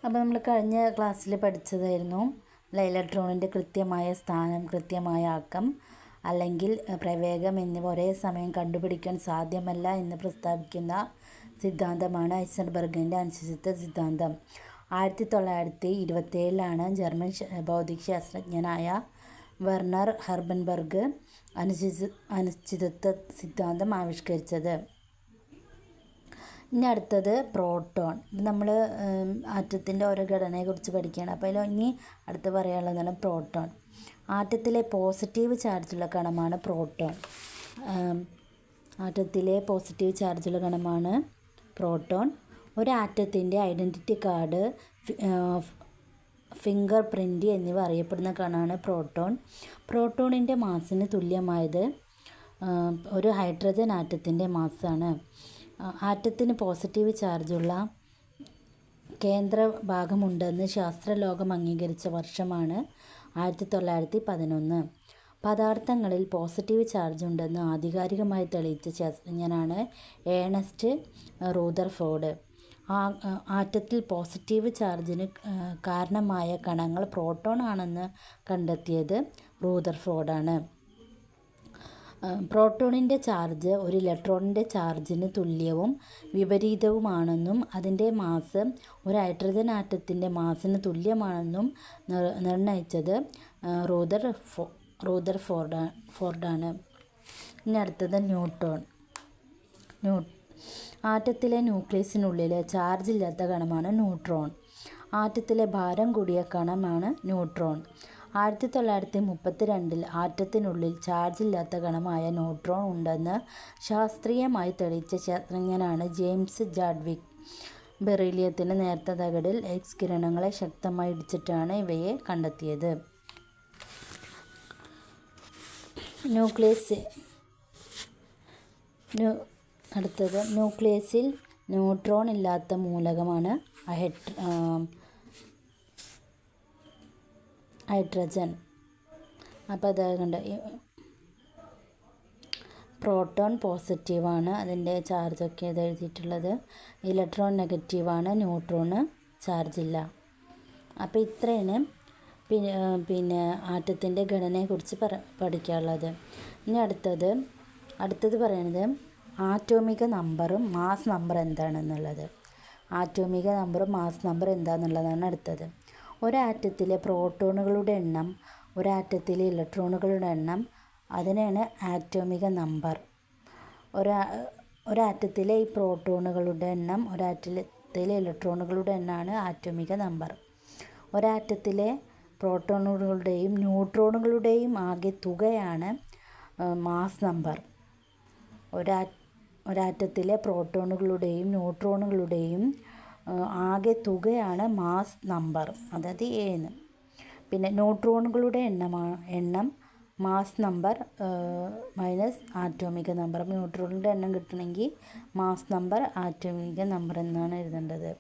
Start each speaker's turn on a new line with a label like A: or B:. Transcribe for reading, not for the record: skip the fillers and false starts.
A: അപ്പോൾ നമ്മൾ കഴിഞ്ഞ ക്ലാസ്സിൽ പഠിച്ചതായിരുന്നു ഇലക്ട്രോണിൻ്റെ കൃത്യമായ സ്ഥാനം, കൃത്യമായ ആക്കം അല്ലെങ്കിൽ പ്രവേഗം എന്നിവ ഒരേ സമയം കണ്ടുപിടിക്കാൻ സാധ്യമല്ല എന്ന് പ്രസ്താവിക്കുന്ന സിദ്ധാന്തമാണ് ഹൈസൻബർഗിൻ്റെ അനിശ്ചിതത്വ സിദ്ധാന്തം. 1927 ജർമ്മൻ ഭൗതികശാസ്ത്രജ്ഞനായ വെർണർ ഹെർബൻബർഗ് അനിശ്ചിതത്വ സിദ്ധാന്തം ആവിഷ്കരിച്ചത്. ഇനി അടുത്തത് പ്രോട്ടോൺ. നമ്മൾ ആറ്റത്തിൻ്റെ ഓരോ ഘടനയെക്കുറിച്ച് പഠിക്കുകയാണ്. അപ്പോൾ ഇനി അടുത്ത് പറയാനുള്ളതാണ് പ്രോട്ടോൺ. ആറ്റത്തിലെ പോസിറ്റീവ് ചാർജുള്ള കണമാണ് പ്രോട്ടോൺ. ആറ്റത്തിലെ പോസിറ്റീവ് ചാർജുള്ള കണമാണ് പ്രോട്ടോൺ. ഒരു ആറ്റത്തിൻ്റെ ഐഡൻറ്റിറ്റി കാർഡ്, ഫിംഗർ പ്രിൻ്റ് എന്നിവ അറിയപ്പെടുന്ന കണമാണ് പ്രോട്ടോൺ. പ്രോട്ടോണിൻ്റെ മാസിന് തുല്യമായത് ഒരു ഹൈഡ്രജൻ ആറ്റത്തിൻ്റെ മാസ്സാണ്. ആറ്റത്തിന് പോസിറ്റീവ് ചാർജുള്ള കേന്ദ്ര ഭാഗമുണ്ടെന്ന് ശാസ്ത്രലോകം അംഗീകരിച്ച വർഷമാണ് 1911. പദാർത്ഥങ്ങളിൽ പോസിറ്റീവ് ചാർജ് ഉണ്ടെന്ന് ആധികാരികമായി തെളിയിച്ച ശാസ്ത്രജ്ഞനാണ് ഏണസ്റ്റ് റൂദർഫോർഡ്. ആറ്റത്തിൽ പോസിറ്റീവ് ചാർജിന് കാരണമായ കണങ്ങൾ പ്രോട്ടോൺ ആണെന്ന് കണ്ടെത്തിയത് റൂദർഫോർഡാണ്. പ്രോട്ടോണിൻ്റെ ചാർജ് ഒരു ഇലക്ട്രോണിൻ്റെ ചാർജിന് തുല്യവും വിപരീതവുമാണെന്നും അതിൻ്റെ മാസ് ഒരു ഹൈഡ്രജൻ ആറ്റത്തിൻ്റെ മാസിന് തുല്യമാണെന്നും നിർണ്ണയിച്ചത് റൂദർഫോർഡാണ്. ഇനി അടുത്തത് ന്യൂട്രോൺ. ആറ്റത്തിലെ ന്യൂക്ലിയസിനുള്ളിലെ ചാർജ് ഇല്ലാത്ത കണമാണ് ന്യൂട്രോൺ. ആറ്റത്തിലെ ഭാരം കൂടിയ കണമാണ് ന്യൂട്രോൺ. 1932 ആറ്റത്തിനുള്ളിൽ ചാർജില്ലാത്ത കണമായ ന്യൂട്രോൺ ഉണ്ടെന്ന് ശാസ്ത്രീയമായി തെളിയിച്ച ശാസ്ത്രജ്ഞനാണ് ജെയിംസ് ചാഡ്വിക്. ബെറീലിയത്തിന് നേർത്ത തകിടിൽ എക്സ് കിരണങ്ങളെ ശക്തമായി ഇടിച്ചിട്ടാണ് ഇവയെ കണ്ടെത്തിയത്. അടുത്തത് ന്യൂക്ലിയസിൽ ന്യൂട്രോൺ ഇല്ലാത്ത മൂലകമാണ് ഹൈഡ്രജൻ. അപ്പോൾ അതുകൊണ്ട് പ്രോട്ടോൺ പോസിറ്റീവാണ്, അതിൻ്റെ ചാർജൊക്കെ ഇത് എഴുതിയിട്ടുള്ളത്. ഇലക്ട്രോൺ നെഗറ്റീവാണ്, ന്യൂട്രോണ് ചാർജില്ല. അപ്പോൾ ഇത്രയാണ് പിന്നെ ആറ്റത്തിൻ്റെ ഘടനയെക്കുറിച്ച് പഠിക്കാനുള്ളത്. ഇനി അടുത്തത് പറയുന്നത് ആറ്റോമിക നമ്പറും മാസ് നമ്പർ എന്താണെന്നുള്ളത്. ആറ്റോമിക നമ്പറും മാസ് നമ്പർ എന്താണെന്നുള്ളതാണ് അടുത്തത്. ഒരാറ്റത്തിലെ പ്രോട്ടോണുകളുടെ എണ്ണം, ഒരാറ്റത്തിലെ ഇലക്ട്രോണുകളുടെ എണ്ണം, അതിനാണ് ആറ്റോമിക നമ്പർ. ഒരാറ്റത്തിലെ ഈ പ്രോട്ടോണുകളുടെ എണ്ണം, ഒരാറ്റത്തിലെ ഇലക്ട്രോണുകളുടെ എണ്ണമാണ് ആറ്റോമിക നമ്പർ. ഒരാറ്റത്തിലെ പ്രോട്ടോണുകളുടെയും ന്യൂട്രോണുകളുടെയും ആകെ തുകയാണ് മാസ് നമ്പർ. ഒരാറ്റത്തിലെ പ്രോട്ടോണുകളുടെയും ന്യൂട്രോണുകളുടെയും ആകെ തുകയാണ് മാസ് നമ്പർ, അതായത് എന്ന്. പിന്നെ ന്യൂട്രോണുകളുടെ എണ്ണം മാസ് നമ്പർ മൈനസ് ആറ്റോമിക നമ്പർ. ന്യൂട്രോണിൻ്റെ എണ്ണം കിട്ടണമെങ്കിൽ മാസ് നമ്പർ ആറ്റോമിക നമ്പർ എന്നാണ് എഴുതേണ്ടത്.